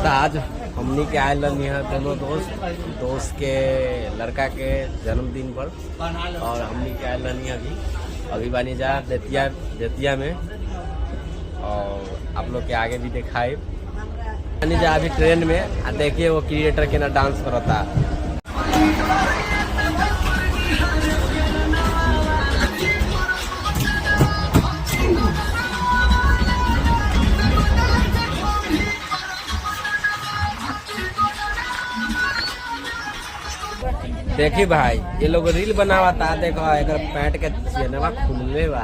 तो आज हमनी के आयल यहाँ दोनों दोस्त के लड़का के जन्मदिन पर और हमनी के आयल अभी बानी जा देतिया में और आप लोग के आगे भी दिखाए बानी जा अभी ट्रेन में। देखिए वो क्रिएटर के ना डांस करता। देखी भाई ये लोग रील बनावता। देखो एक पैंट के चेनवा खुलले बा।